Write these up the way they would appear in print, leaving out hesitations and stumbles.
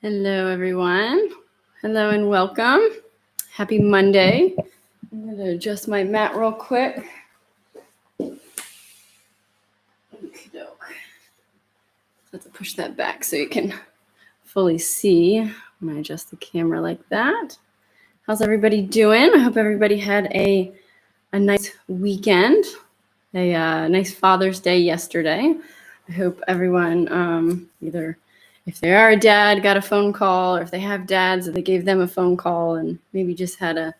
Hello, everyone. Hello and welcome. Happy Monday. I'm going to adjust my mat real quick. Okey-doke. Let's push that back so you can fully see when I adjust the camera like that. How's everybody doing? I hope everybody had a nice weekend, a nice Father's Day yesterday. I hope everyone either, if they are a dad, got a phone call, or if they have dads, that they gave them a phone call and maybe just had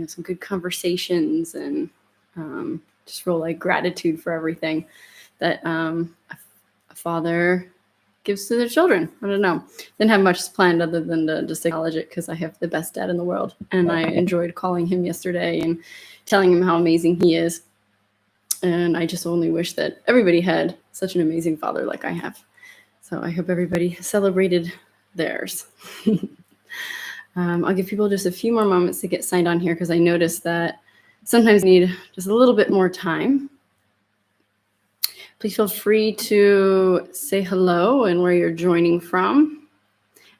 some good conversations and just real like gratitude for everything that a father gives to their children. I don't know. Didn't have much planned other than to just acknowledge it because I have the best dad in the world. And I enjoyed calling him yesterday and telling him how amazing he is. And I just only wish that everybody had such an amazing father like I have. So I hope everybody celebrated theirs. I'll give people just a few more moments to get signed on here because I noticed that sometimes I need just a little bit more time. Please feel free to say hello and where you're joining from.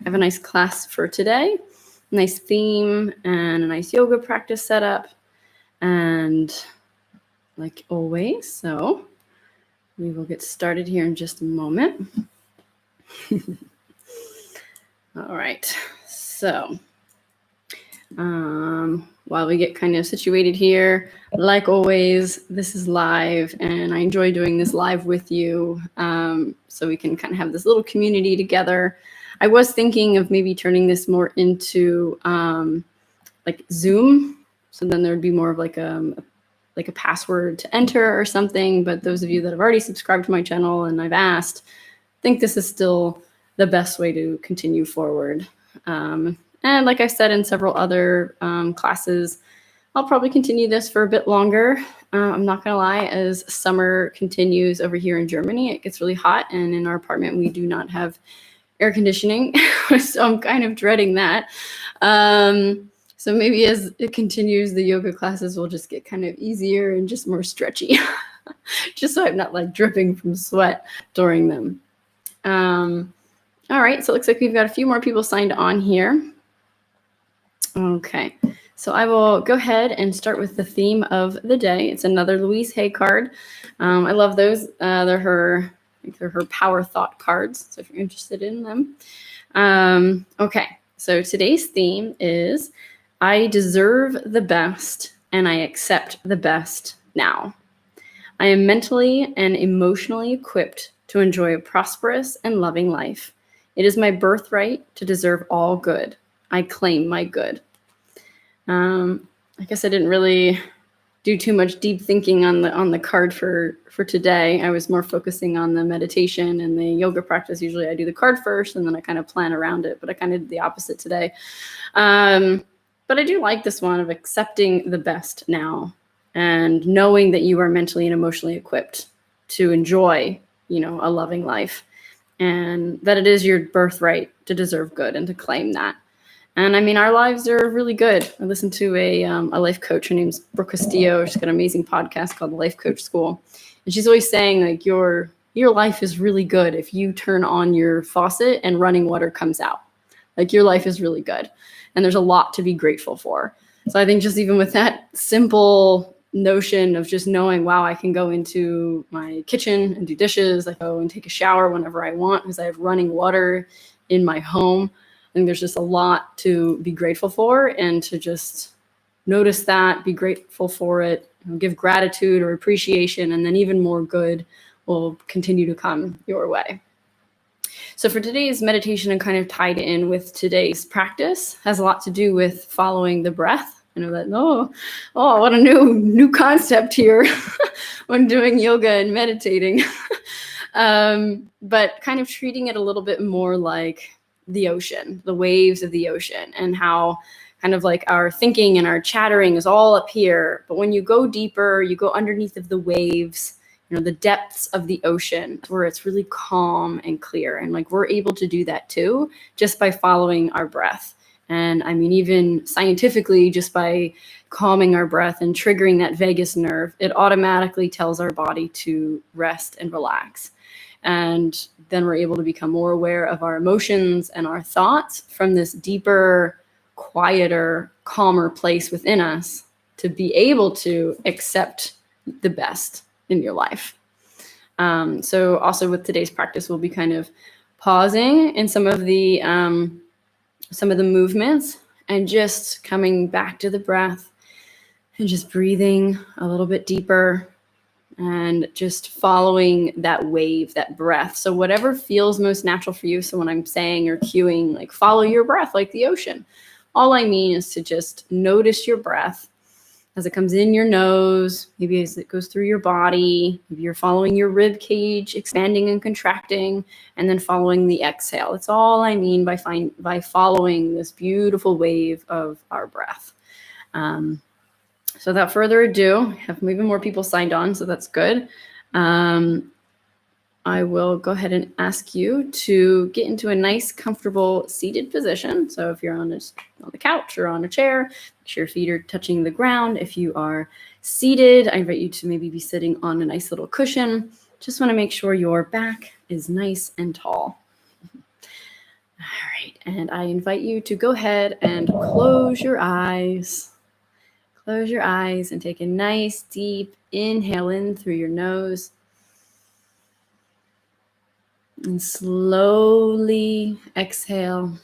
I have a nice class for today, a nice theme and a nice yoga practice setup. And like always, so we will get started here in just a moment. All right, so while we get kind of situated here, like always, this is live and I enjoy doing this live with you so we can kind of have this little community together. I was thinking of maybe turning this more into like Zoom, so then there would be more of like a password to enter or something. But those of you that have already subscribed to my channel and I've asked, think this is still the best way to continue forward. And like I said in several other classes, I'll probably continue this for a bit longer. I'm not gonna lie, as summer continues over here in Germany, it gets really hot, and in our apartment we do not have air conditioning, so I'm kind of dreading that. So maybe as it continues, the yoga classes will just get kind of easier and just more stretchy, just so I'm not like dripping from sweat during them. All right, so it looks like we've got a few more people signed on here. Okay, so I will go ahead and start with the theme of the day. It's another Louise Hay card. I love those. They're her power thought cards, so if you're interested in them. Okay, so today's theme is I deserve the best and I accept the best now. I am mentally and emotionally equipped to enjoy a prosperous and loving life. It is my birthright to deserve all good. I claim my good. I guess I didn't really do too much deep thinking on the card for today. I was more focusing on the meditation and the yoga practice. Usually I do the card first and then I kind of plan around it, but I kind of did the opposite today. But I do like this one of accepting the best now and knowing that you are mentally and emotionally equipped to enjoy, a loving life, and that it is your birthright to deserve good and to claim that. And I mean, our lives are really good. I listened to a life coach. Her name's Brooke Castillo. She's got an amazing podcast called The Life Coach School. And she's always saying like your life is really good if you turn on your faucet and running water comes out. Like your life is really good. And there's a lot to be grateful for. So I think just even with that simple notion of just knowing, wow, I can go into my kitchen and do dishes. I go and take a shower whenever I want because I have running water in my home. I think there's just a lot to be grateful for, and to just notice that, be grateful for it, give gratitude or appreciation, and then even more good will continue to come your way. So for today's meditation, and kind of tied in with today's practice, has a lot to do with following the breath. I know that, what a new concept here when doing yoga and meditating. But kind of treating it a little bit more like the ocean, the waves of the ocean, and how kind of like our thinking and our chattering is all up here. But when you go deeper, you go underneath of the waves, the depths of the ocean, where it's really calm and clear. And like we're able to do that too, just by following our breath. And I mean, even scientifically, just by calming our breath and triggering that vagus nerve, it automatically tells our body to rest and relax. And then we're able to become more aware of our emotions and our thoughts from this deeper, quieter, calmer place within us to be able to accept the best in your life. So also with today's practice, we'll be kind of pausing in some of the movements and just coming back to the breath and just breathing a little bit deeper and just following that wave, that breath. So whatever feels most natural for you. So when I'm saying or cueing, like follow your breath like the ocean, all I mean is to just notice your breath as it comes in your nose, maybe as it goes through your body. Maybe you're following your rib cage, expanding and contracting, and then following the exhale. That's all I mean by following this beautiful wave of our breath. So without further ado, I have even more people signed on, so that's good. I will go ahead and ask you to get into a nice, comfortable seated position. So if you're on the couch or on a chair, make sure your feet are touching the ground. If you are seated, I invite you to maybe be sitting on a nice little cushion. Just want to make sure your back is nice and tall. All right, and I invite you to go ahead and close your eyes. Close your eyes and take a nice, deep inhale in through your nose. And slowly exhale.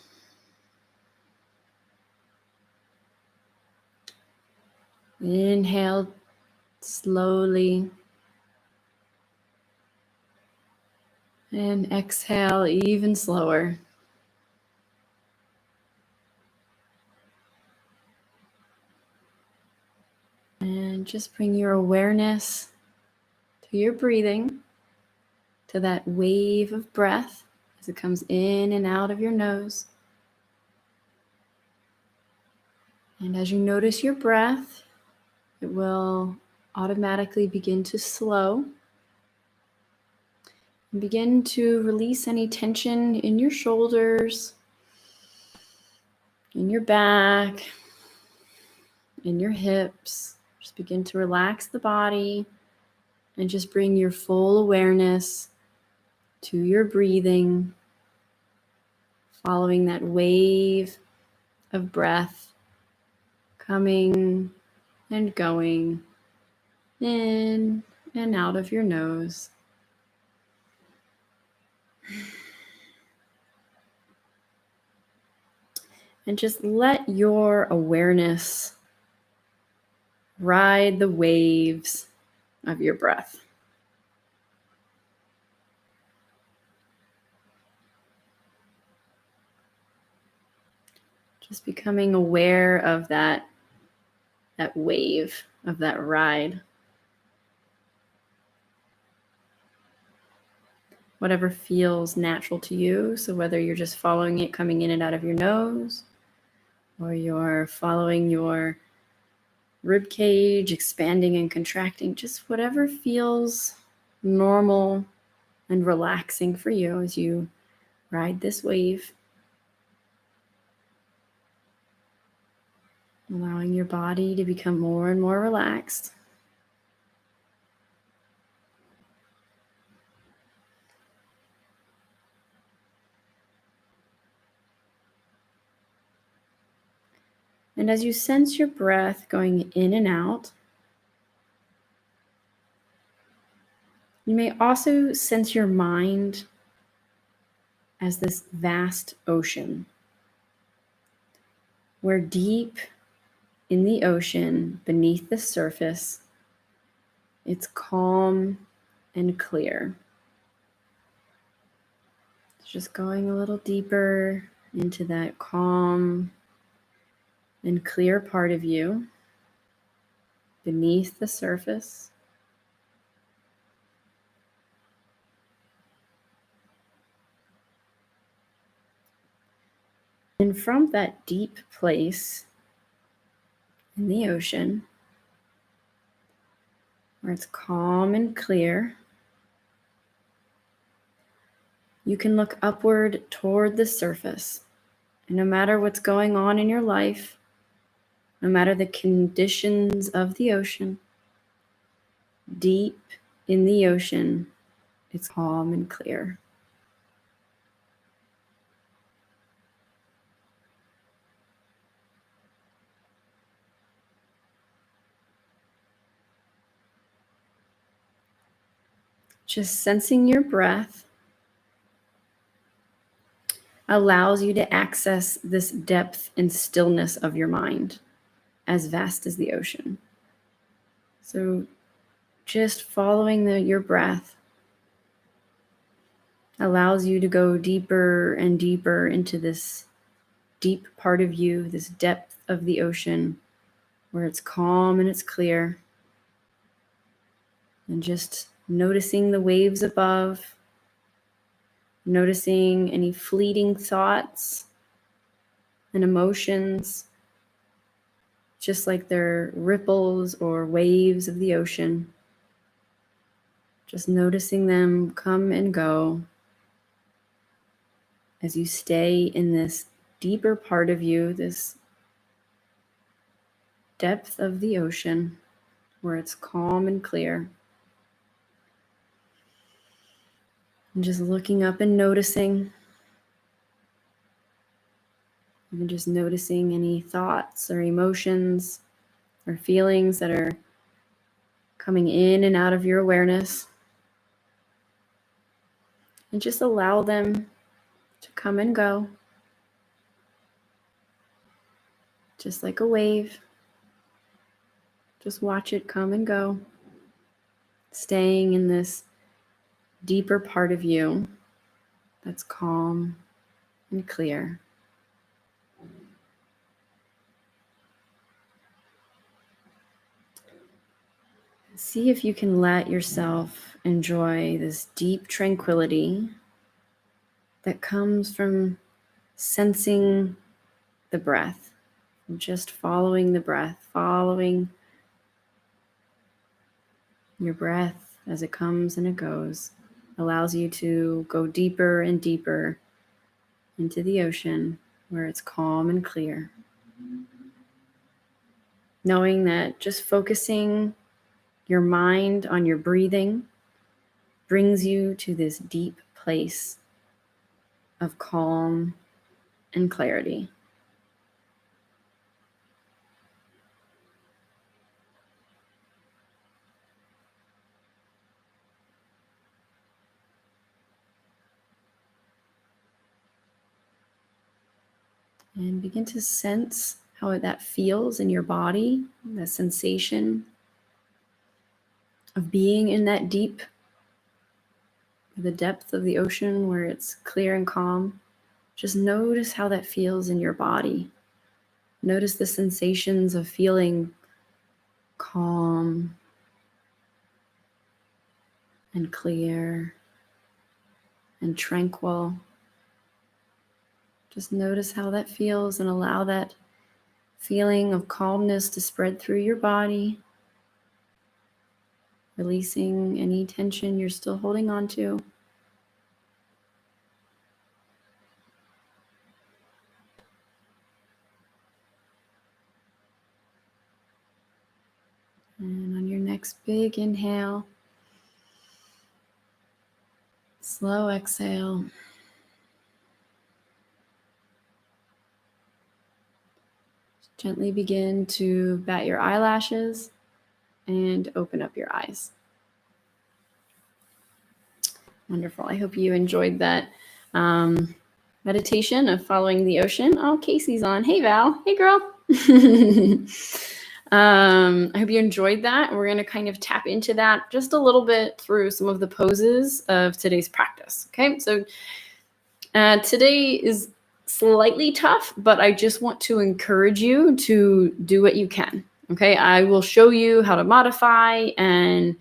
Inhale slowly. And exhale even slower. And just bring your awareness to your breathing, to that wave of breath as it comes in and out of your nose. And as you notice your breath, it will automatically begin to slow. And begin to release any tension in your shoulders, in your back, in your hips. Just begin to relax the body and just bring your full awareness to your breathing, following that wave of breath coming and going in and out of your nose. And just let your awareness ride the waves of your breath. Just becoming aware of that wave, of that ride. Whatever feels natural to you. So whether you're just following it coming in and out of your nose, or you're following your rib cage, expanding and contracting, just whatever feels normal and relaxing for you as you ride this wave. Allowing your body to become more and more relaxed. And as you sense your breath going in and out, you may also sense your mind as this vast ocean, where deep in the ocean, beneath the surface, it's calm and clear. It's just going a little deeper into that calm and clear part of you beneath the surface. And from that deep place in the ocean, where it's calm and clear, you can look upward toward the surface. And no matter what's going on in your life, no matter the conditions of the ocean, deep in the ocean it's calm and clear. Just sensing your breath allows you to access this depth and stillness of your mind, as vast as the ocean. So just following your breath allows you to go deeper and deeper into this deep part of you, this depth of the ocean, where it's calm and it's clear. And just noticing the waves above, noticing any fleeting thoughts and emotions, just like they're ripples or waves of the ocean. Just noticing them come and go as you stay in this deeper part of you, this depth of the ocean where it's calm and clear. And just looking up and noticing, even just noticing any thoughts or emotions or feelings that are coming in and out of your awareness. And just allow them to come and go, just like a wave. Just watch it come and go, staying in this deeper part of you that's calm and clear. See if you can let yourself enjoy this deep tranquility that comes from sensing the breath, from just following the breath, following your breath as it comes and it goes, allows you to go deeper and deeper into the ocean where it's calm and clear. Knowing that just focusing your mind on your breathing brings you to this deep place of calm and clarity. And begin to sense how that feels in your body, that sensation of being in that deep, the depth of the ocean where it's clear and calm. Just notice how that feels in your body. Notice the sensations of feeling calm and clear and tranquil. Just notice how that feels and allow that feeling of calmness to spread through your body, releasing any tension you're still holding on to. And on your next big inhale, slow exhale. Gently begin to bat your eyelashes and open up your eyes. Wonderful. I hope you enjoyed that meditation of following the ocean. Oh, Casey's on. Hey, Val. Hey, girl. I hope you enjoyed that. We're going to kind of tap into that just a little bit through some of the poses of today's practice. Okay, so today is slightly tough, but I just want to encourage you to do what you can. Okay, I will show you how to modify and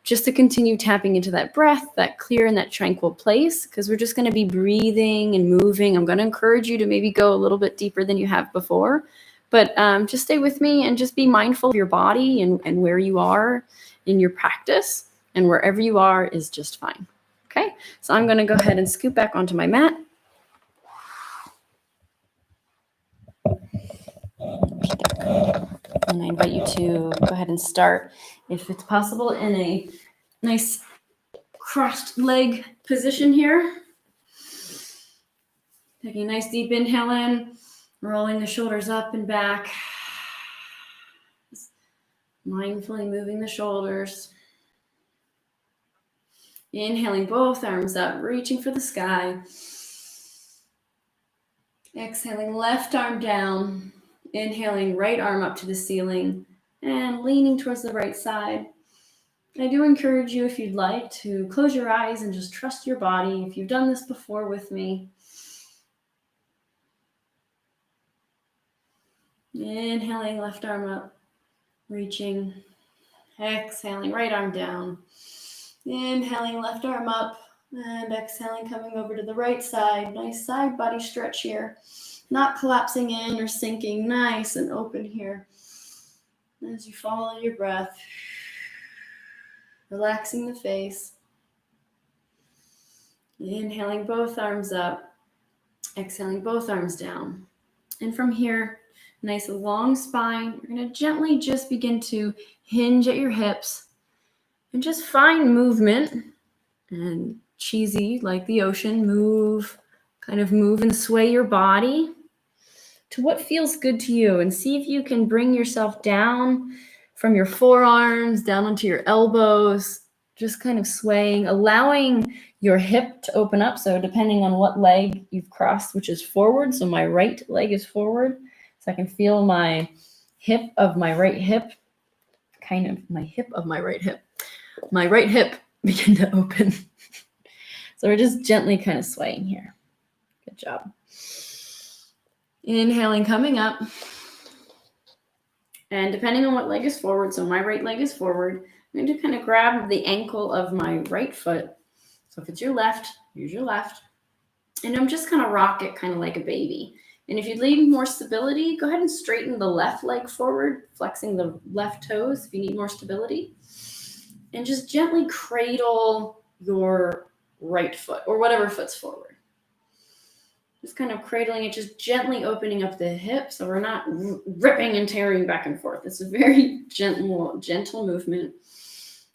just to continue tapping into that breath, that clear and that tranquil place, because we're just going to be breathing and moving. I'm going to encourage you to maybe go a little bit deeper than you have before, but just stay with me and just be mindful of your body and where you are in your practice, and wherever you are is just fine. Okay, so I'm going to go ahead and scoot back onto my mat. And I invite you to go ahead and start, if it's possible, in a nice crossed leg position here. Taking a nice deep inhale in, rolling the shoulders up and back. Just mindfully moving the shoulders. Inhaling both arms up, reaching for the sky. Exhaling left arm down. Inhaling right arm up to the ceiling and leaning towards the right side. I do encourage you, if you'd like, to close your eyes and just trust your body. If you've done this before with me. Inhaling left arm up, reaching. Exhaling right arm down. Inhaling left arm up and exhaling, coming over to the right side. Nice side body stretch here. Not collapsing in or sinking. Nice and open here. As you follow your breath, relaxing the face. Inhaling both arms up. Exhaling both arms down. And from here, nice long spine. You're going to gently just begin to hinge at your hips. And just find movement, and cheesy like the ocean, kind of move and sway your body to what feels good to you, and see if you can bring yourself down from your forearms, down onto your elbows, just kind of swaying, allowing your hip to open up. So depending on what leg you've crossed, which is forward, so my right leg is forward, so I can feel my hip of my right hip, my right hip begin to open. So we're just gently kind of swaying here. Good job. Inhaling, coming up. And depending on what leg is forward, so my right leg is forward, I'm going to kind of grab the ankle of my right foot. So if it's your left, use your left. And I'm just going to rock it kind of like a baby. And if you'd need more stability, go ahead and straighten the left leg forward, flexing the left toes if you need more stability. And just gently cradle your right foot or whatever foot's forward. Just kind of cradling it, just gently opening up the hip so we're not ripping and tearing back and forth. It's a very gentle movement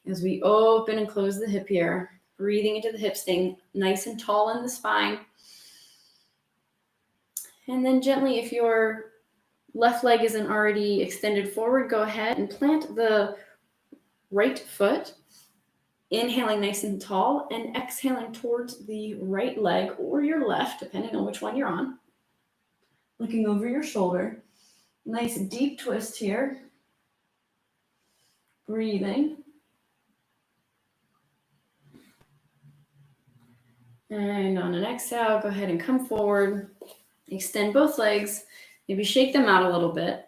as we open and close the hip here. Breathing into the hip, staying nice and tall in the spine. And then gently, if your left leg isn't already extended forward, go ahead and plant the right foot, inhaling nice and tall and exhaling towards the right leg or your left, depending on which one you're on. Looking over your shoulder. Nice deep twist here. Breathing. And on an exhale, go ahead and come forward. Extend both legs. Maybe shake them out a little bit.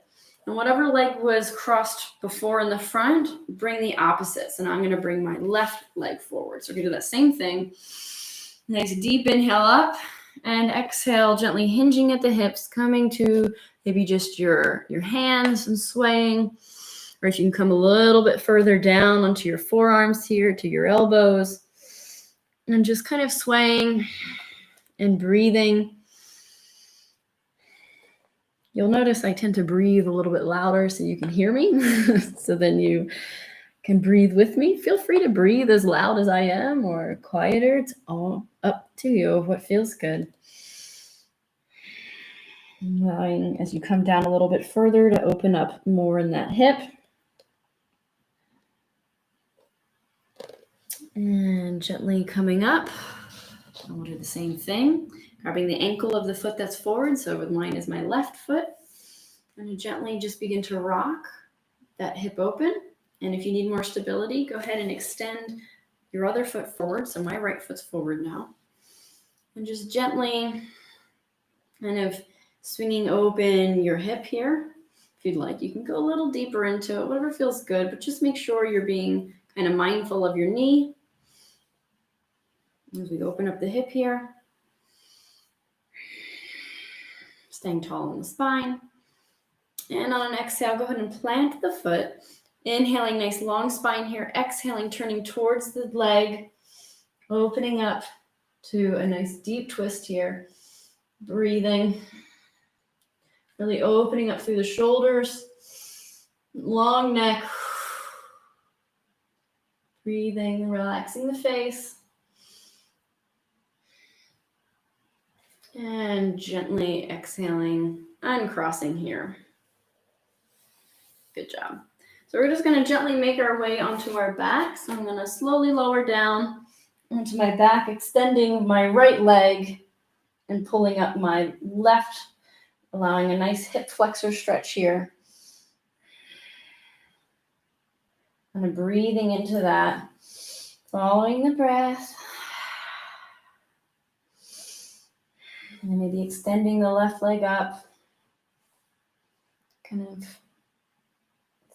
And whatever leg was crossed before in the front, bring the opposite. So now I'm going to bring my left leg forward. So we're going to do that same thing. Nice deep inhale up and exhale, gently hinging at the hips, coming to maybe just your hands and swaying. Or if you can come a little bit further down onto your forearms here to your elbows. And just kind of swaying and breathing. You'll notice I tend to breathe a little bit louder so you can hear me. So then you can breathe with me. Feel free to breathe as loud as I am or quieter. It's all up to you, what feels good. Allowing as you come down a little bit further to open up more in that hip. And gently coming up. And we'll do the same thing. Grabbing the ankle of the foot that's forward. So mine is my left foot. And gently just begin to rock that hip open. And if you need more stability, go ahead and extend your other foot forward. So my right foot's forward now. And just gently kind of swinging open your hip here. If you'd like, you can go a little deeper into it, whatever feels good. But just make sure you're being kind of mindful of your knee. As we open up the hip here. Staying tall in the spine. And on an exhale, go ahead and plant the foot. Inhaling, nice long spine here. Exhaling, turning towards the leg. Opening up to a nice deep twist here. Breathing. Really opening up through the shoulders. Long neck. Breathing, relaxing the face. And gently exhaling, uncrossing here. Good job. So we're just going to gently make our way onto our back. So I'm going to slowly lower down onto my back, extending my right leg and pulling up my left, allowing a nice hip flexor stretch here. Kind of breathing into that, following the breath. And maybe extending the left leg up. Kind of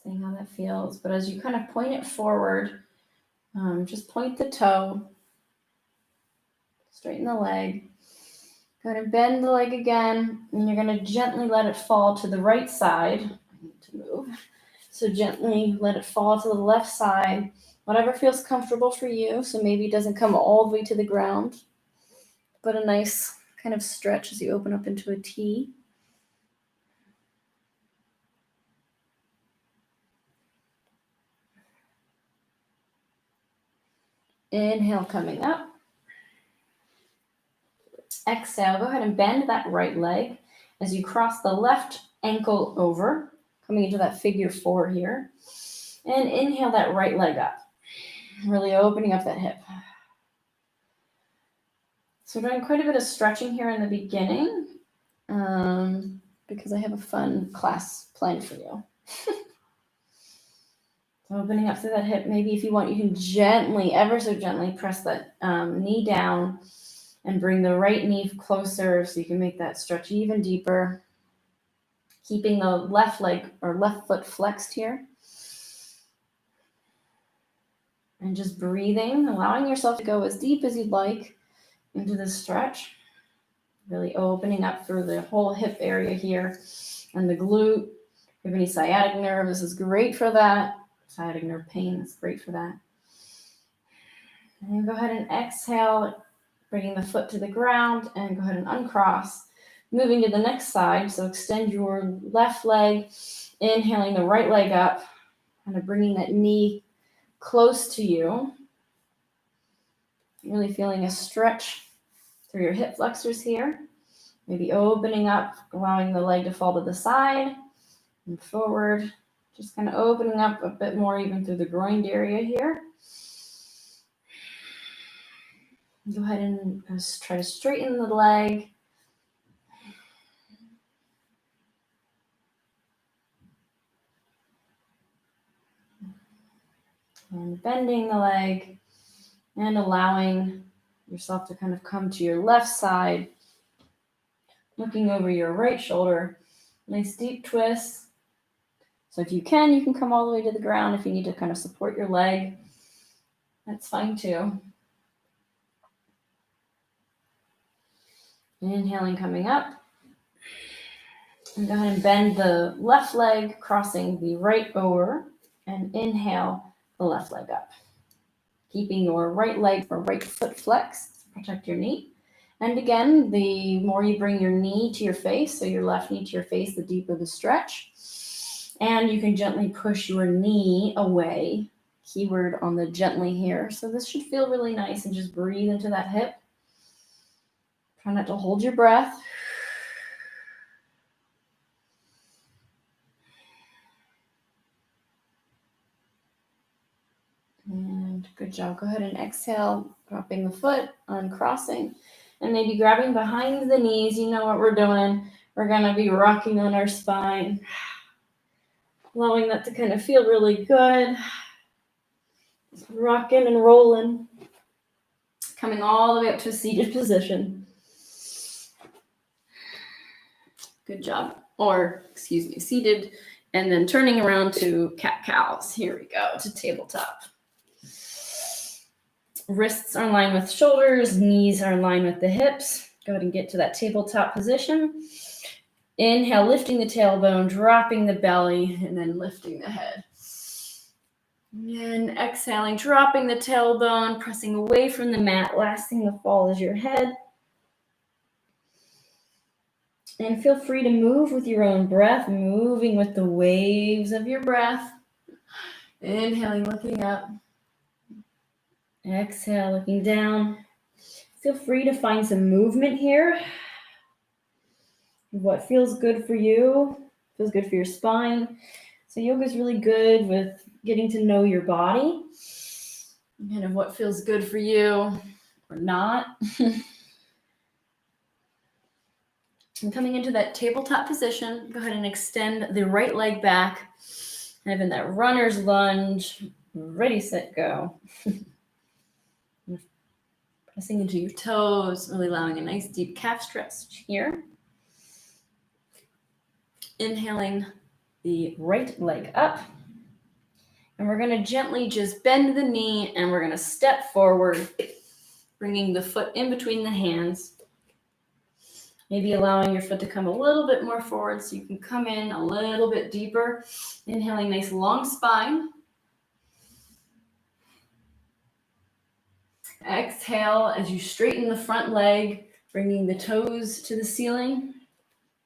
seeing how that feels. But as you kind of point it forward, just point the toe, straighten the leg. Go ahead and bend the leg again, and you're going to gently let it fall to the right side. I need to move. So gently let it fall to the left side, whatever feels comfortable for you. So maybe it doesn't come all the way to the ground, but a nice kind of stretch as you open up into a T. Inhale, coming up. Exhale, go ahead and bend that right leg as you cross the left ankle over, coming into that figure 4 here. And inhale that right leg up, really opening up that hip. So we're doing quite a bit of stretching here in the beginning because I have a fun class planned for you. So opening up through that hip. Maybe if you want, you can gently, ever so gently, press that knee down and bring the right knee closer so you can make that stretch even deeper. Keeping the left leg or left foot flexed here. And just breathing, allowing yourself to go as deep as you'd like into this stretch. Really opening up through the whole hip area here and the glute. If you have any sciatic nerve, this is great for that. Sciatic nerve pain is great for that. And then go ahead and exhale, bringing the foot to the ground, and go ahead and uncross. Moving to the next side, so extend your left leg, inhaling the right leg up, kind of bringing that knee close to you. Really feeling a stretch through your hip flexors here. Maybe opening up, allowing the leg to fall to the side and forward. Just kind of opening up a bit more even through the groin area here. Go ahead and just try to straighten the leg. And bending the leg and allowing yourself to kind of come to your left side, looking over your right shoulder. Nice deep twist. So if you can come all the way to the ground. If you need to kind of support your leg, that's fine too. Inhaling, coming up. And go ahead and bend the left leg, crossing the right over, and inhale the left leg up. Keeping your right leg or right foot flexed, protect your knee. And again, the more you bring your knee to your face, so your left knee to your face, the deeper the stretch. And you can gently push your knee away. Keyword on the gently here. So this should feel really nice, and just breathe into that hip. Try not to hold your breath. And good job. Go ahead and exhale, dropping the foot, uncrossing, and maybe grabbing behind the knees. You know what we're doing. We're going to be rocking on our spine, allowing that to kind of feel really good. Just rocking and rolling, coming all the way up to a seated position. Good job. Or, seated, and then turning around to cat-cows. Here we go, to tabletop. Wrists are in line with shoulders, knees are in line with the hips. Go ahead and get to that tabletop position. Inhale, lifting the tailbone, dropping the belly, and then lifting the head. And exhaling, dropping the tailbone, pressing away from the mat. Last thing to fall is your head. And feel free to move with your own breath, moving with the waves of your breath. Inhaling, looking up. Exhale, looking down. Feel free to find some movement here. what feels good for you, feels good for your spine. So yoga is really good with getting to know your body, kind of what feels good for you or not. And coming into that tabletop position, go ahead and extend the right leg back, kind of in that runner's lunge. Ready, set, go. Pressing into your toes, really allowing a nice deep calf stretch here. Inhaling the right leg up. And we're going to gently just bend the knee and we're going to step forward, bringing the foot in between the hands. Maybe allowing your foot to come a little bit more forward so you can come in a little bit deeper. Inhaling, nice long spine. Exhale as you straighten the front leg, bringing the toes to the ceiling,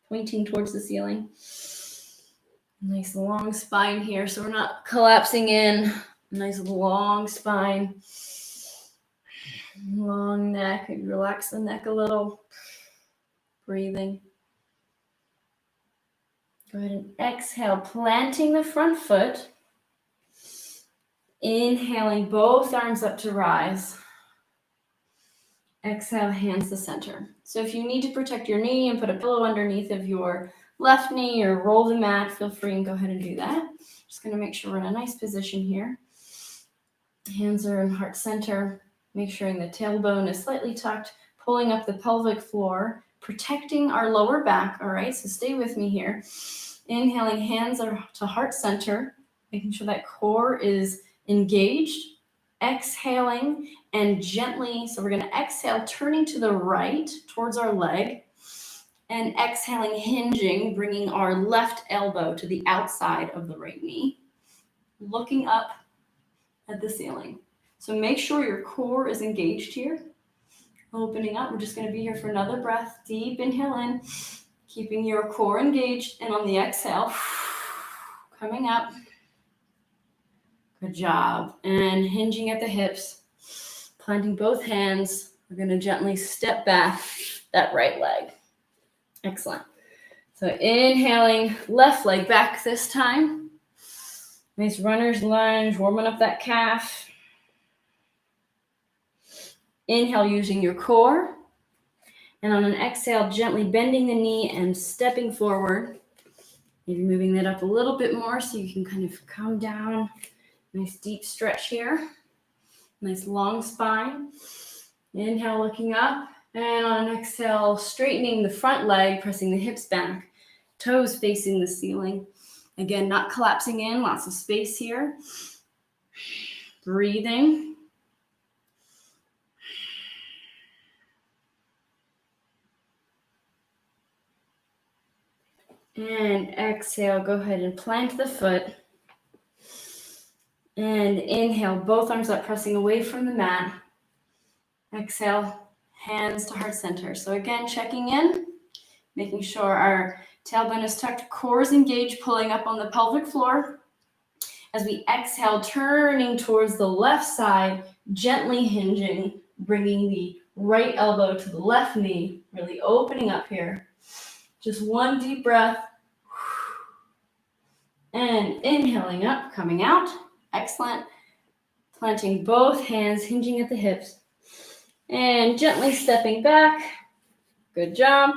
pointing towards the ceiling. Nice long spine here, so we're not collapsing in. Nice long spine. Long neck. Maybe relax the neck a little. Breathing. Go ahead and exhale, planting the front foot. Inhaling both arms up to rise. Exhale, hands to center. So if you need to protect your knee and put a pillow underneath of your left knee or roll the mat, feel free and go ahead and do that. Just going to make sure we're in a nice position here. Hands are in heart center. Make sure the tailbone is slightly tucked, pulling up the pelvic floor, protecting our lower back. All right, so stay with me here. Inhaling, hands are to heart center, making sure that core is engaged. Exhaling and gently, so we're going to exhale, turning to the right towards our leg, and exhaling, hinging, bringing our left elbow to the outside of the right knee, looking up at the ceiling. So make sure your core is engaged here. Opening up, we're just going to be here for another breath. Deep inhale in, keeping your core engaged, and on the exhale, coming up. Good job. And hinging at the hips, planting both hands. We're going to gently step back that right leg. Excellent. So inhaling, left leg back this time. Nice runner's lunge, warming up that calf. Inhale using your core. And on an exhale, gently bending the knee and stepping forward. Maybe moving that up a little bit more so you can kind of come down. Nice deep stretch here. Nice long spine. Inhale, looking up. And on an exhale, straightening the front leg, pressing the hips back. Toes facing the ceiling. Again, not collapsing in. Lots of space here. Breathing. And exhale, go ahead and plant the foot. And inhale, both arms up, pressing away from the mat. Exhale, hands to heart center. So again, checking in, making sure our tailbone is tucked, core is engaged, pulling up on the pelvic floor. As we exhale, turning towards the left side, gently hinging, bringing the right elbow to the left knee, really opening up here. Just one deep breath. And inhaling up, coming out. Excellent. Planting both hands, hinging at the hips. And gently stepping back. Good job.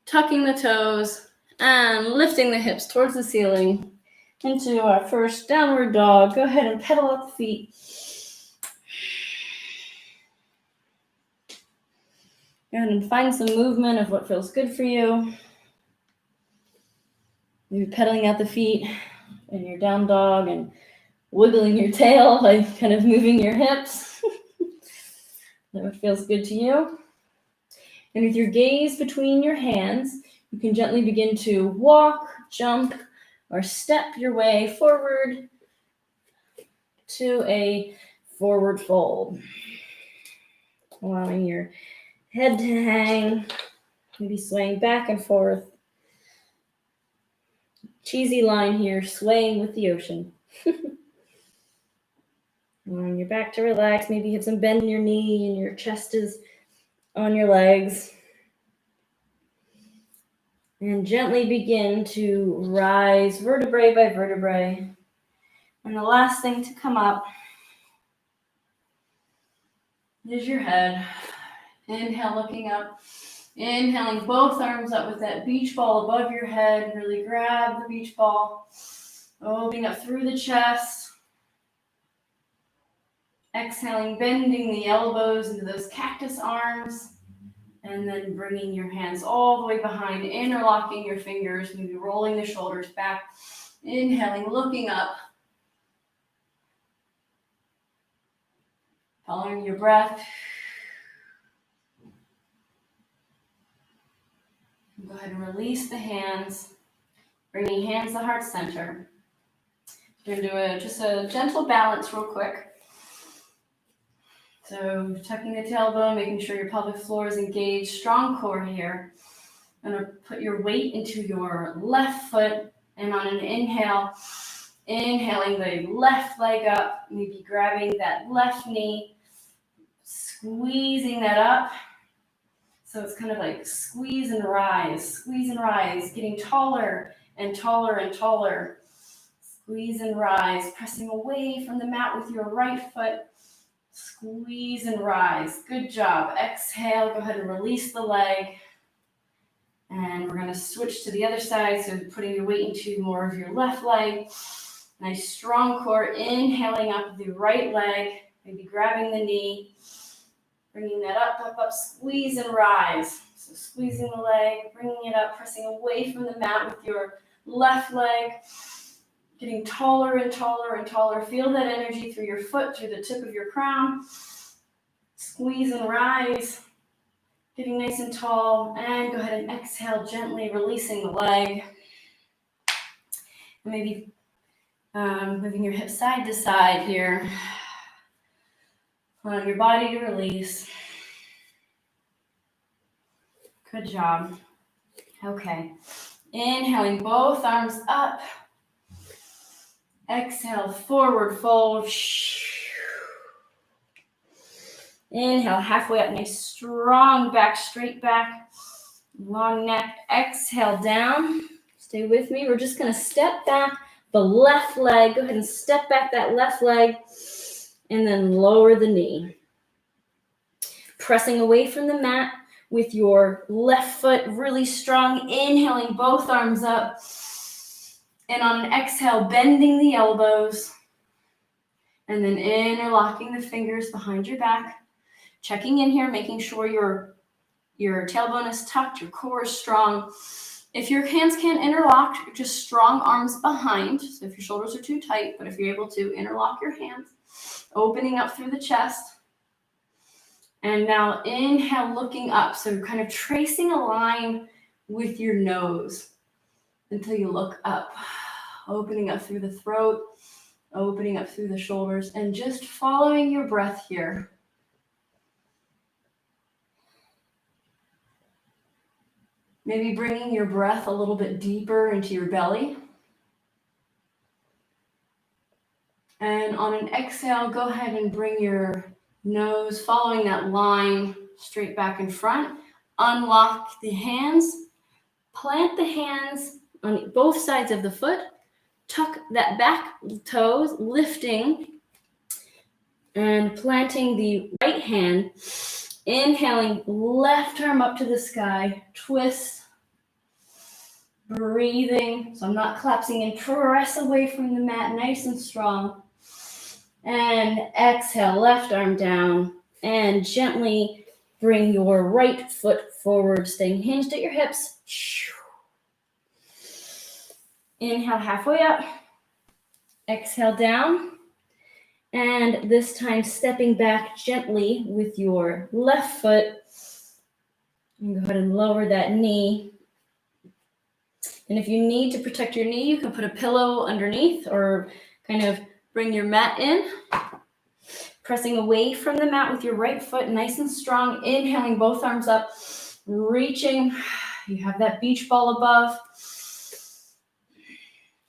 Tucking the toes and lifting the hips towards the ceiling into our first downward dog. Go ahead and pedal up the feet. Go ahead and find some movement of what feels good for you. Maybe pedaling out the feet in your down dog and wiggling your tail, like kind of moving your hips. That what feels good to you. And with your gaze between your hands, you can gently begin to walk, jump, or step your way forward to a forward fold. Allowing your head to hang, maybe swaying back and forth. Cheesy line here, swaying with the ocean. Allowing your back to relax, maybe have some bend in your knee and your chest is on your legs. And gently begin to rise vertebrae by vertebrae. And the last thing to come up is your head. Inhale, looking up. Inhaling both arms up with that beach ball above your head. Really grab the beach ball. Opening up through the chest. Exhaling, bending the elbows into those cactus arms. And then bringing your hands all the way behind, interlocking your fingers, maybe rolling the shoulders back. Inhaling, looking up. Following your breath. Go ahead and release the hands. Bringing hands to heart center. We're going to do just a gentle balance real quick. So tucking the tailbone, making sure your pelvic floor is engaged. Strong core here. I'm going to put your weight into your left foot. And on an inhale, inhaling the left leg up. Maybe grabbing that left knee. Squeezing that up. So it's kind of like squeeze and rise, getting taller and taller and taller. Squeeze and rise, pressing away from the mat with your right foot. Squeeze and rise. Good job. Exhale, go ahead and release the leg. And we're going to switch to the other side, so putting your weight into more of your left leg. Nice strong core, inhaling up the right leg, maybe grabbing the knee. Bringing that up, squeeze and rise. So squeezing the leg, bringing it up, pressing away from the mat with your left leg. Getting taller and taller and taller. Feel that energy through your foot, through the tip of your crown. Squeeze and rise. Getting nice and tall. And go ahead and exhale, gently releasing the leg. And maybe moving your hips side to side here. Allowing your body to release. Good job. Okay. Inhaling both arms up. Exhale, forward fold. Inhale, halfway up. Nice strong back, straight back. Long neck. Exhale, down. Stay with me. We're just going to step back the left leg. Go ahead and step back that left leg. And then lower the knee. Pressing away from the mat with your left foot really strong. Inhaling both arms up. And on an exhale, bending the elbows. And then interlocking the fingers behind your back. Checking in here, making sure your tailbone is tucked, your core is strong. If your hands can't interlock, just strong arms behind. So if your shoulders are too tight, but if you're able to, interlock your hands. Opening up through the chest. And now inhale, looking up. So kind of tracing a line with your nose until you look up. Opening up through the throat, opening up through the shoulders, and just following your breath here. Maybe bringing your breath a little bit deeper into your belly. And on an exhale, go ahead and bring your nose, following that line, straight back in front. Unlock the hands. Plant the hands on both sides of the foot. Tuck that back toes, lifting and planting the right hand. Inhaling, left arm up to the sky. Twist. Breathing. So I'm not collapsing in. Press away from the mat, nice and strong. And exhale, left arm down. And gently bring your right foot forward, staying hinged at your hips. Inhale, halfway up. Exhale, down. And this time, stepping back gently with your left foot. And go ahead and lower that knee. And if you need to protect your knee, you can put a pillow underneath or kind of bring your mat in. Pressing away from the mat with your right foot, nice and strong. Inhaling both arms up, reaching. You have that beach ball above.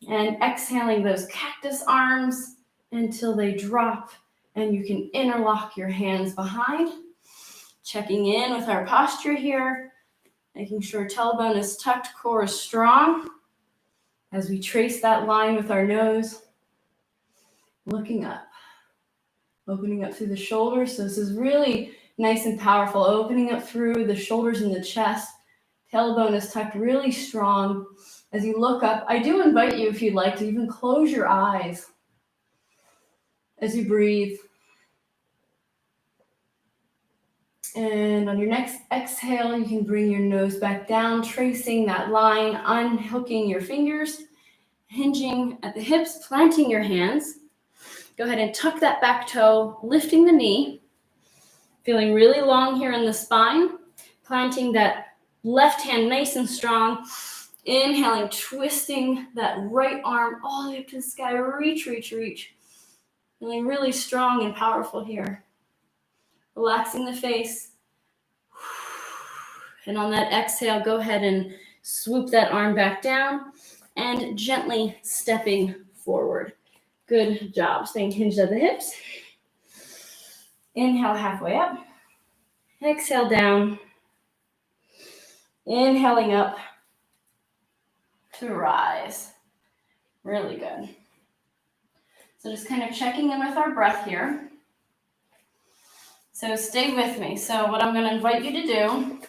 And exhaling those cactus arms until they drop. And you can interlock your hands behind. Checking in with our posture here. Making sure tailbone is tucked, core is strong. As we trace that line with our nose, looking up, opening up through the shoulders. So this is really nice and powerful, opening up through the shoulders and the chest. Tailbone is tucked really strong. As you look up, I do invite you, if you'd like, to even close your eyes as you breathe. And on your next exhale, you can bring your nose back down, tracing that line, unhooking your fingers, hinging at the hips, planting your hands. Go ahead and tuck that back toe, lifting the knee, feeling really long here in the spine, planting that left hand nice and strong, inhaling, twisting that right arm all the way up to the sky, reach, reach, reach. Feeling really strong and powerful here. Relaxing the face. And on that exhale, go ahead and swoop that arm back down and gently stepping forward. Good job. Staying hinged at the hips. Inhale halfway up. Exhale down. Inhaling up to rise. Really good. So just kind of checking in with our breath here. So stay with me. So what I'm going to invite you to do,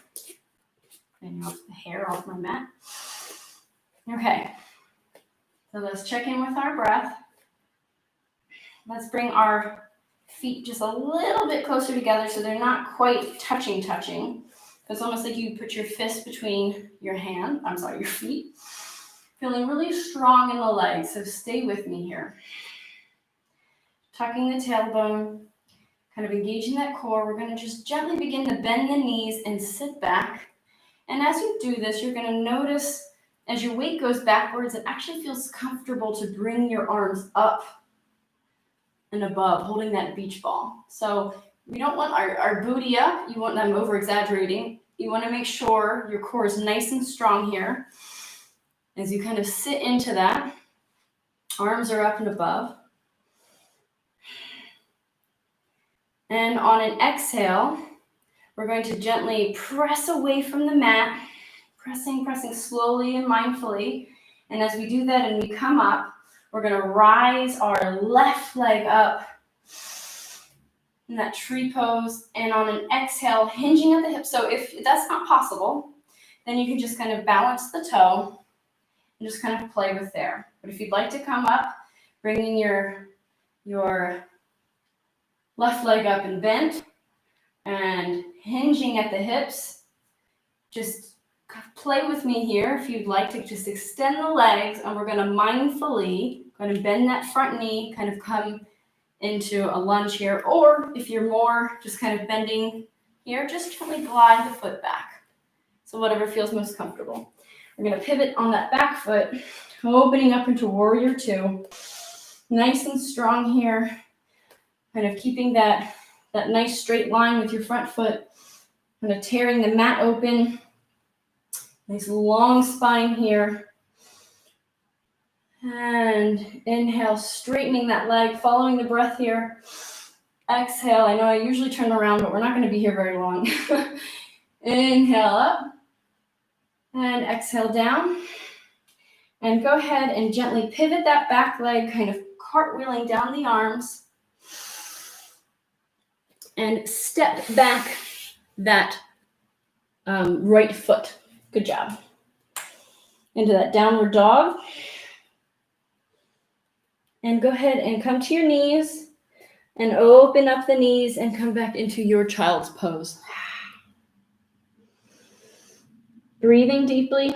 getting off the hair off my mat. Okay. So let's check in with our breath. Let's bring our feet just a little bit closer together so they're not quite touching. It's almost like you put your fist between your feet. Feeling really strong in the legs, so stay with me here. Tucking the tailbone, kind of engaging that core. We're going to just gently begin to bend the knees and sit back. And as you do this, you're going to notice as your weight goes backwards, it actually feels comfortable to bring your arms up and above, holding that beach ball. So we don't want our booty up. You want them over-exaggerating. You want to make sure your core is nice and strong here. As you kind of sit into that, arms are up and above. And on an exhale, we're going to gently press away from the mat, pressing slowly and mindfully. And as we do that and we come up, we're going to rise our left leg up in that tree pose. And on an exhale, hinging at the hip. So if that's not possible, then you can just kind of balance the toe and just kind of play with there. But if you'd like to come up, bringing your left leg up and bent and hinging at the hips, just play with me here if you'd like to just extend the legs, and we're going to mindfully bend that front knee, kind of come into a lunge here, or if you're more just kind of bending here, just gently glide the foot back. So whatever feels most comfortable. We're going to pivot on that back foot, opening up into warrior two. Nice and strong here. Kind of keeping that nice straight line with your front foot. Kind of tearing the mat open. Nice long spine here. And inhale, straightening that leg, following the breath here. Exhale. I know I usually turn around, but we're not going to be here very long. Inhale up. And exhale down. And go ahead and gently pivot that back leg, kind of cartwheeling down the arms. And step back that right foot. Good job. Into that downward dog. And go ahead and come to your knees and open up the knees and come back into your child's pose. Breathing deeply.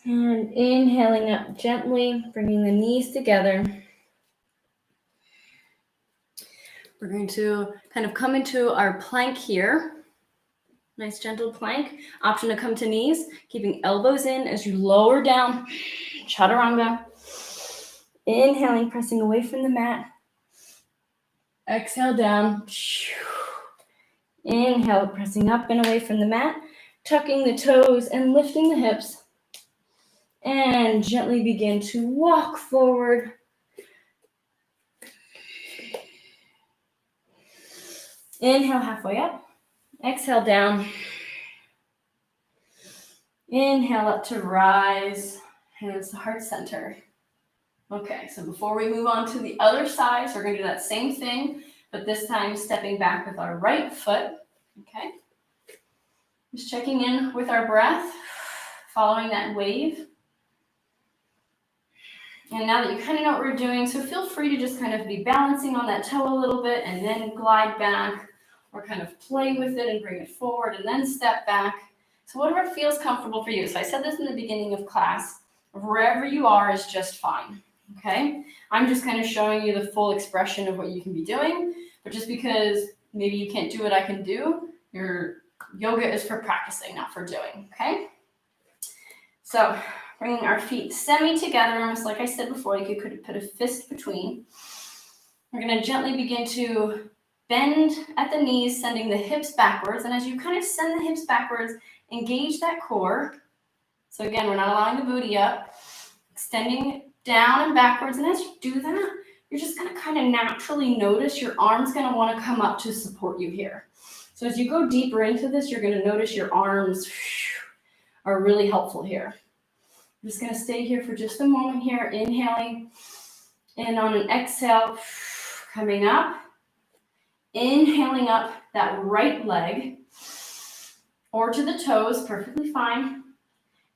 And inhaling up gently, bringing the knees together. We're going to kind of come into our plank here. Nice gentle plank. Option to come to knees, keeping elbows in as you lower down. Chaturanga. Inhaling, pressing away from the mat. Exhale down. Inhale, pressing up and away from the mat, tucking the toes and lifting the hips. And gently begin to walk forward. Inhale, halfway up. Exhale, down. Inhale up to rise. Hands to heart center. Okay, so before we move on to the other side, so we're going to do that same thing, but this time stepping back with our right foot. Okay. Just checking in with our breath, following that wave. And now that you kind of know what we're doing, so feel free to just kind of be balancing on that toe a little bit and then glide back, or kind of play with it and bring it forward and then step back. So whatever feels comfortable for you. So I said this in the beginning of class, wherever you are is just fine, okay? I'm just kind of showing you the full expression of what you can be doing, but just because maybe you can't do what I can do, your yoga is for practicing, not for doing, okay? So bringing our feet semi-together, almost like I said before, you could put a fist between. We're going to gently begin to bend at the knees, sending the hips backwards. And as you kind of send the hips backwards, engage that core. So again, we're not allowing the booty up, extending down and backwards. And as you do that, you're just going to kind of naturally notice your arms going to want to come up to support you here. So as you go deeper into this, you're going to notice your arms are really helpful here. I'm just going to stay here for just a moment here, inhaling, and on an exhale, coming up, inhaling up that right leg, or to the toes, perfectly fine,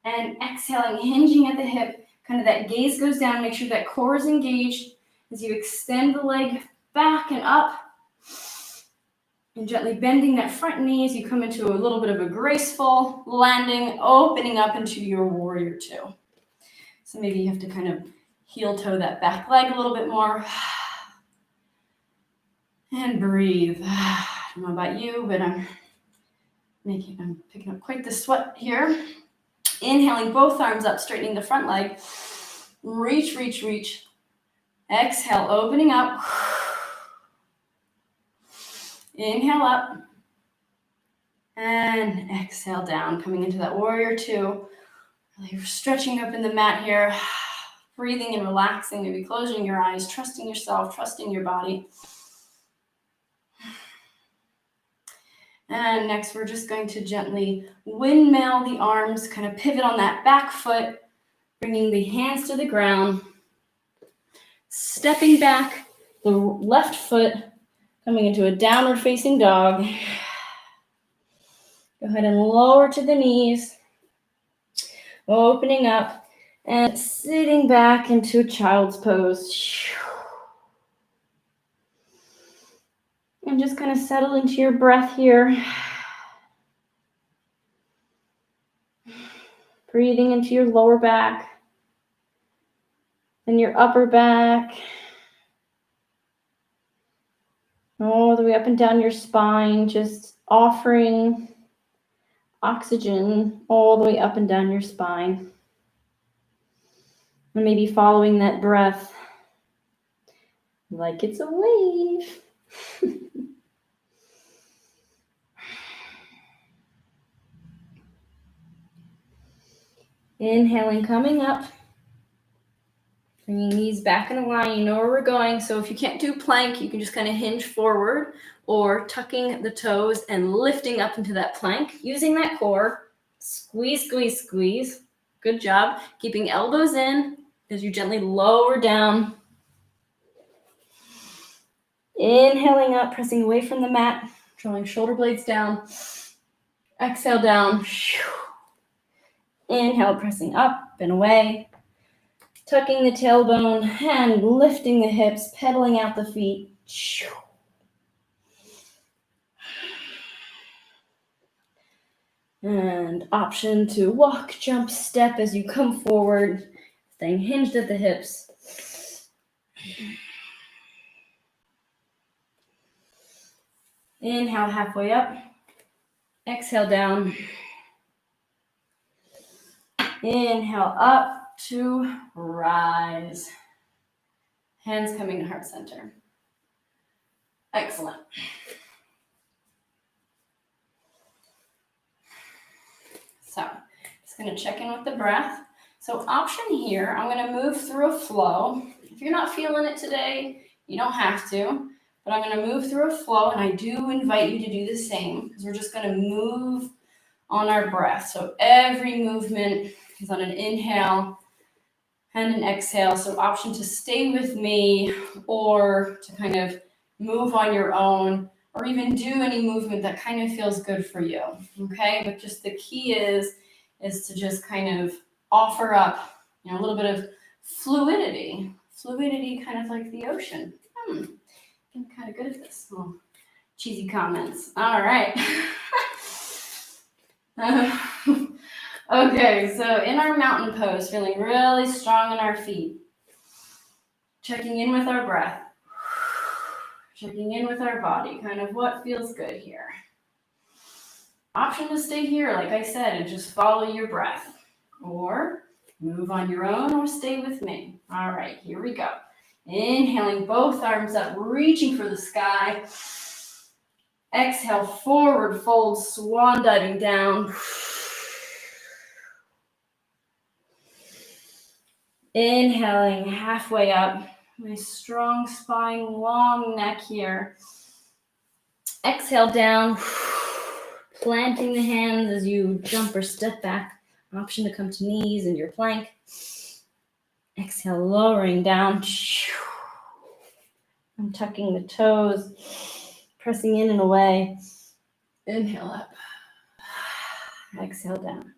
and exhaling, hinging at the hip, kind of that gaze goes down, make sure that core is engaged as you extend the leg back and up, and gently bending that front knee as you come into a little bit of a graceful landing, opening up into your warrior two. So maybe you have to kind of heel toe that back leg a little bit more. And breathe. I don't know about you, but I'm picking up quite the sweat here. Inhaling both arms up, straightening the front leg. Reach, reach, reach. Exhale, opening up. Inhale up. And exhale down, coming into that warrior two. Really stretching up in the mat here. Breathing and relaxing, maybe closing your eyes, trusting yourself, trusting your body. And next, we're just going to gently windmill the arms, kind of pivot on that back foot, bringing the hands to the ground, stepping back, the left foot coming into a downward facing dog. Go ahead and lower to the knees, opening up and sitting back into child's pose. And just kind of settle into your breath here. Breathing into your lower back and your upper back. All the way up and down your spine, just offering oxygen all the way up and down your spine. And maybe following that breath like it's a wave. Inhaling, coming up. Bringing knees back in a line. You know where we're going. So if you can't do plank, you can just kind of hinge forward or tucking the toes and lifting up into that plank. Using that core. Squeeze, squeeze, squeeze. Good job. Keeping elbows in as you gently lower down. Inhaling up, pressing away from the mat. Drawing shoulder blades down. Exhale down. Inhale, pressing up and away. Tucking the tailbone and lifting the hips, pedaling out the feet. And option to walk, jump, step as you come forward, staying hinged at the hips. Inhale, halfway up. Exhale down. Inhale up to rise. Hands coming to heart center. Excellent. Just going to check in with the breath. So option here, I'm going to move through a flow. If you're not feeling it today, you don't have to, but I'm going to move through a flow, and I do invite you to do the same because we're just going to move on our breath. So every movement is on an inhale and an exhale. So option to stay with me or to kind of move on your own, or even do any movement that kind of feels good for you, okay? But just the key is to just kind of offer up, a little bit of fluidity kind of like the ocean. I'm kind of good at this. Oh, cheesy comments. All right. Okay, so in our mountain pose, feeling really strong in our feet, checking in with our breath, checking in with our body, kind of what feels good here. Option to stay here, like I said, and just follow your breath, or move on your own, or stay with me. All right, here we go. Inhaling both arms up, reaching for the sky. Exhale, forward fold, swan diving down. Inhaling halfway up. Nice strong spine, long neck here. Exhale down, planting the hands as you jump or step back. Option to come to knees in your plank. Exhale, lowering down. I'm tucking the toes, pressing in and away. Inhale up. Exhale down.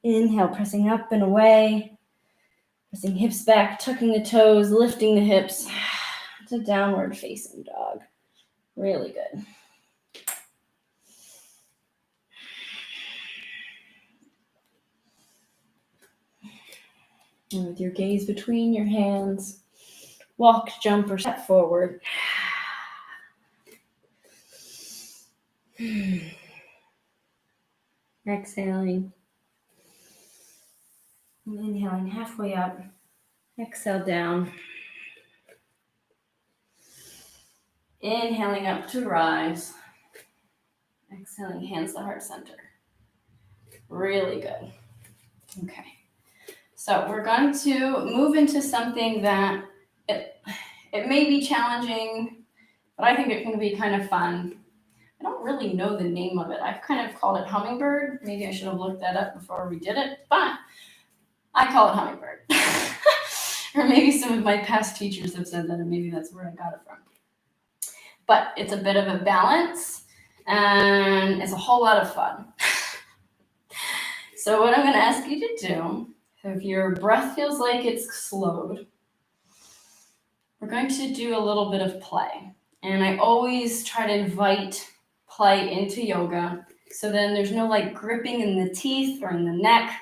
Inhale, pressing up and away. Pressing hips back, tucking the toes, lifting the hips. It's a downward facing dog. Really good. And with your gaze between your hands, walk, jump, or step forward. Exhaling. And inhaling halfway up. Exhale down. Inhaling up to rise. Exhaling, hands to heart center. Really good. Okay. So we're going to move into something that it may be challenging, but I think it can be kind of fun. I don't really know the name of it. I've kind of called it hummingbird. Maybe I should have looked that up before we did it, but I call it hummingbird. Or maybe some of my past teachers have said that, and maybe that's where I got it from. But it's a bit of a balance, and it's a whole lot of fun. So what I'm going to ask you to do, if your breath feels like it's slowed, we're going to do a little bit of play. And I always try to invite play into yoga. So then there's no like gripping in the teeth or in the neck.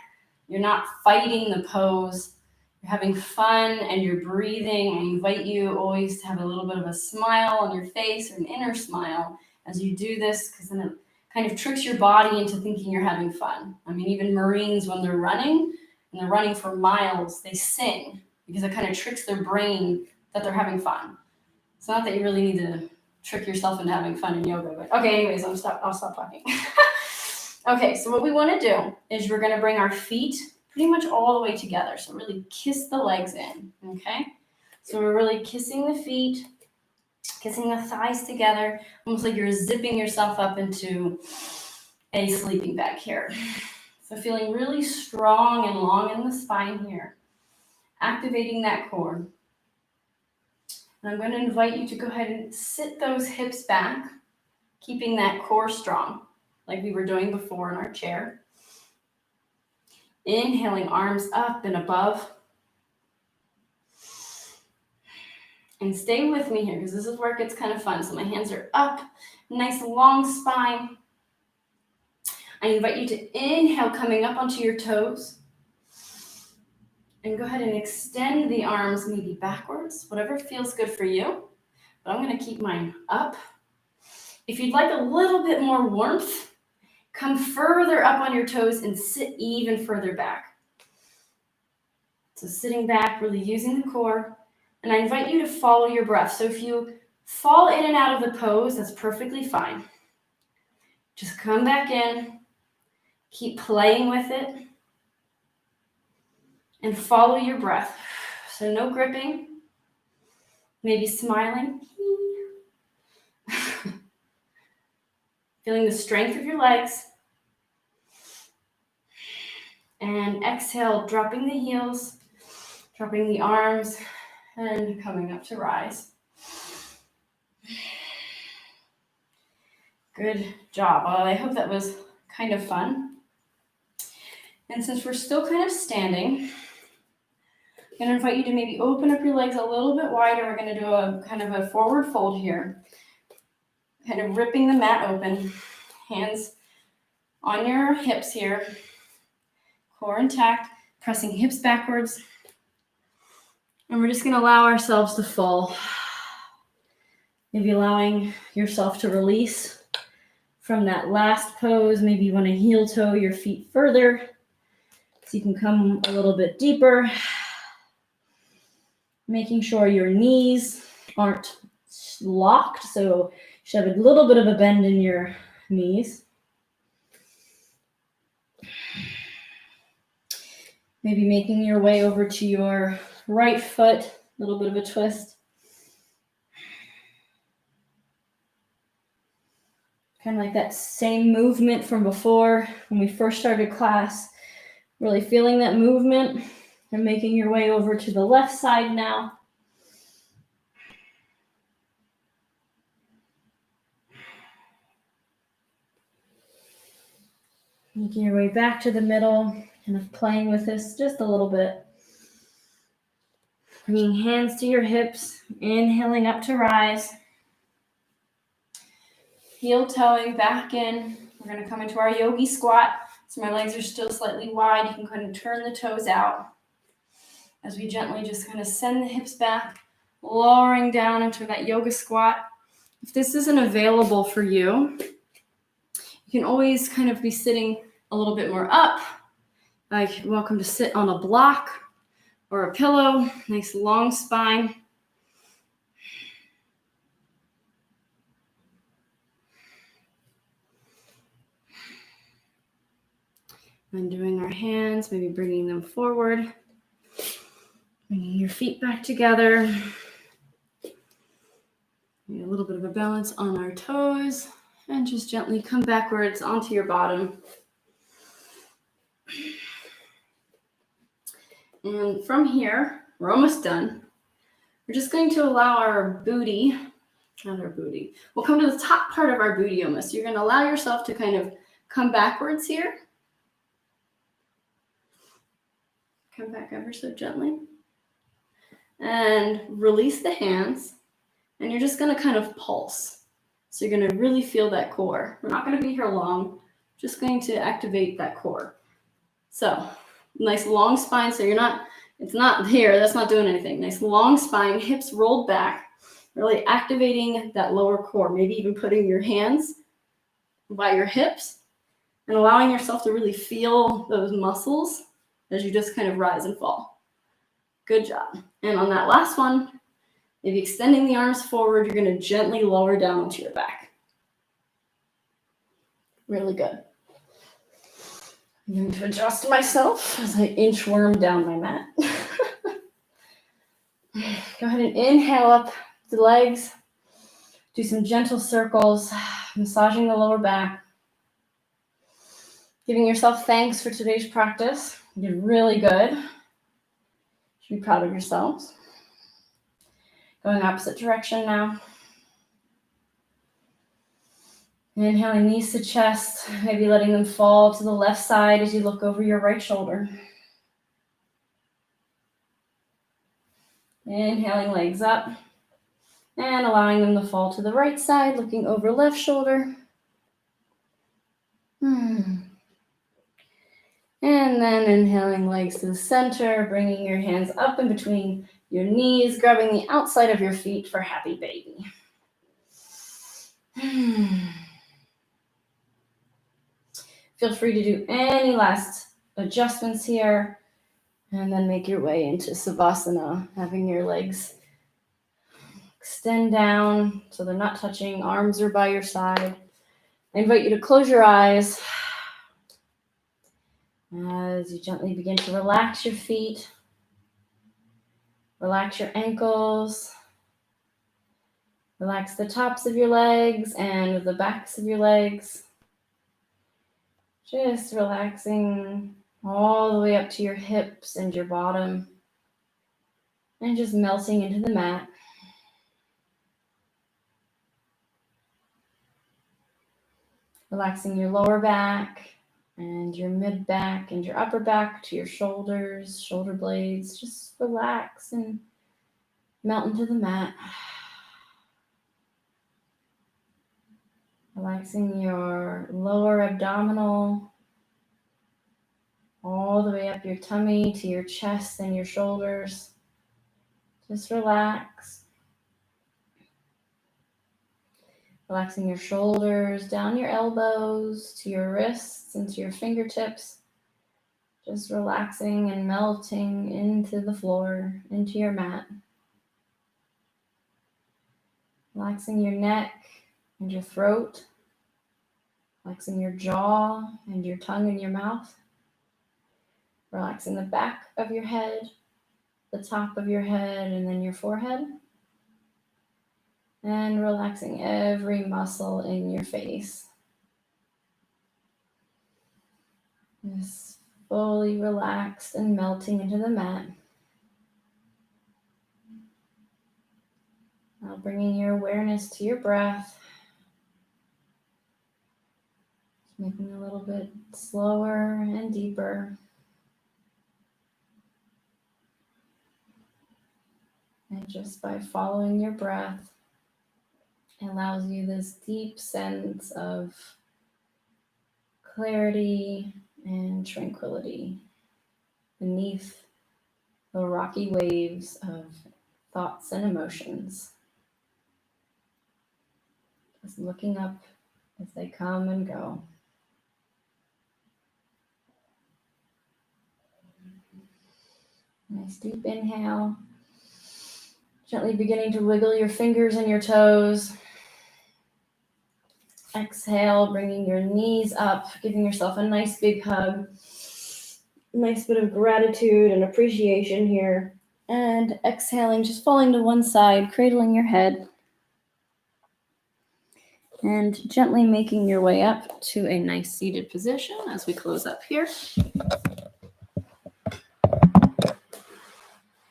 You're not fighting the pose. You're having fun and you're breathing. I invite you always to have a little bit of a smile on your face, or an inner smile as you do this, because then it kind of tricks your body into thinking you're having fun. I mean, even Marines, when they're running, and they're running for miles, they sing because it kind of tricks their brain that they're having fun. It's not that you really need to trick yourself into having fun in yoga, but okay, anyways, I'll stop talking. Okay, so what we want to do is we're going to bring our feet pretty much all the way together. So really kiss the legs in, okay? So we're really kissing the feet, kissing the thighs together, almost like you're zipping yourself up into a sleeping bag here. So feeling really strong and long in the spine here, activating that core. And I'm going to invite you to go ahead and sit those hips back, keeping that core strong, like we were doing before in our chair. Inhaling, arms up and above. And stay with me here, because this is where it gets kind of fun. So my hands are up, nice long spine. I invite you to inhale, coming up onto your toes. And go ahead and extend the arms maybe backwards, whatever feels good for you. But I'm going to keep mine up. If you'd like a little bit more warmth, come further up on your toes and sit even further back. So sitting back, really using the core. And I invite you to follow your breath. So if you fall in and out of the pose, that's perfectly fine. Just come back in. Keep playing with it. And follow your breath. So no gripping. Maybe smiling. Feeling the strength of your legs. And exhale, dropping the heels, dropping the arms, and coming up to rise. Good job. Well, I hope that was kind of fun. And since we're still kind of standing, I'm going to invite you to maybe open up your legs a little bit wider. We're going to do a kind of a forward fold here. Kind of ripping the mat open. Hands on your hips here. Core intact. Pressing hips backwards. And we're just going to allow ourselves to fall. Maybe allowing yourself to release from that last pose. Maybe you want to heel toe your feet further so you can come a little bit deeper. Making sure your knees aren't locked, so you should have a little bit of a bend in your knees. Maybe making your way over to your right foot, a little bit of a twist. Kind of like that same movement from before when we first started class. Really feeling that movement and making your way over to the left side now. Making your way back to the middle, kind of playing with this just a little bit. Bringing hands to your hips, inhaling up to rise. Heel toeing back in. We're going to come into our yogi squat. So my legs are still slightly wide. You can kind of turn the toes out as we gently just kind of send the hips back, lowering down into that yoga squat. If this isn't available for you, you can always kind of be sitting a little bit more up. You're welcome to sit on a block or a pillow. Nice long spine. Undoing our hands, maybe bringing them forward. Bringing your feet back together. Need a little bit of a balance on our toes. And just gently come backwards onto your bottom. And from here, we're almost done. We're just going to allow our booty, not our booty, we'll come to the top part of our booty almost. So you're going to allow yourself to kind of come backwards here. Come back ever so gently. And release the hands. And you're just going to kind of pulse. So you're going to really feel that core. We're not going to be here long. Just going to activate that core. So nice long spine. So it's not here. That's not doing anything. Nice long spine, hips rolled back. Really activating that lower core. Maybe even putting your hands by your hips and allowing yourself to really feel those muscles as you just kind of rise and fall. Good job. And on that last one, maybe extending the arms forward, you're going to gently lower down onto your back. Really good. I'm going to adjust myself as I inchworm down my mat. Go ahead and inhale up the legs. Do some gentle circles, massaging the lower back. Giving yourself thanks for today's practice. You did really good. You should be proud of yourselves. Going opposite direction now. Inhaling knees to chest, maybe letting them fall to the left side as you look over your right shoulder. Inhaling legs up and allowing them to fall to the right side, looking over left shoulder. And then inhaling legs to the center, bringing your hands up in between your knees, grabbing the outside of your feet for happy baby. Feel free to do any last adjustments here, and then make your way into Savasana, having your legs extend down so they're not touching, arms are by your side. I invite you to close your eyes. As you gently begin to relax your feet, relax your ankles, relax the tops of your legs and the backs of your legs. Just relaxing all the way up to your hips and your bottom, and just melting into the mat. Relaxing your lower back and your mid back and your upper back to your shoulders, shoulder blades. Just relax and melt into the mat. Relaxing your lower abdominal, all the way up your tummy to your chest and your shoulders. Just relax. Relaxing your shoulders, down your elbows, to your wrists and to your fingertips. Just relaxing and melting into the floor, into your mat. Relaxing your neck and your throat. Relaxing your jaw and your tongue and your mouth. Relaxing the back of your head, the top of your head, and then your forehead. And relaxing every muscle in your face. Just fully relaxed and melting into the mat. Now bringing your awareness to your breath. Making it a little bit slower and deeper. And just by following your breath, it allows you this deep sense of clarity and tranquility beneath the rocky waves of thoughts and emotions. Just looking up as they come and go. Nice deep inhale. Gently beginning to wiggle your fingers and your toes. Exhale, bringing your knees up, giving yourself a nice big hug. Nice bit of gratitude and appreciation here. And exhaling, just falling to one side, cradling your head. And gently making your way up to a nice seated position as we close up here.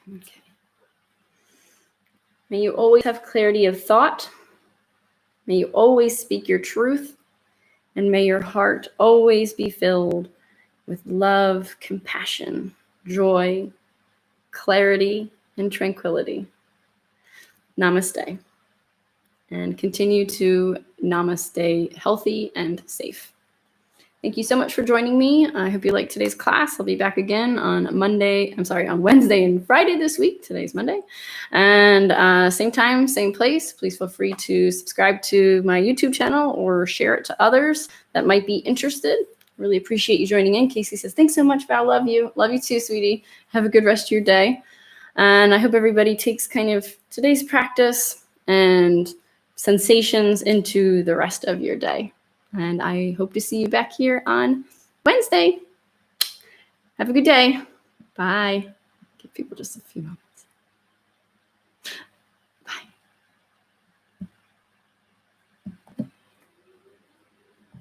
Okay. May you always have clarity of thought. May you always speak your truth. And may your heart always be filled with love, compassion, joy, clarity, and tranquility. Namaste. And continue to namaste healthy and safe. Thank you so much for joining me. I hope you liked today's class. I'll be back again on Wednesday and Friday this week. Today's Monday. And same time, same place. Please feel free to subscribe to my YouTube channel or share it to others that might be interested. Really appreciate you joining in. Casey says, thanks so much, Val. Love you. Love you too, sweetie. Have a good rest of your day. And I hope everybody takes kind of today's practice and sensations into the rest of your day. And I hope to see you back here on Wednesday. Have a good day. Bye. Give people just a few moments.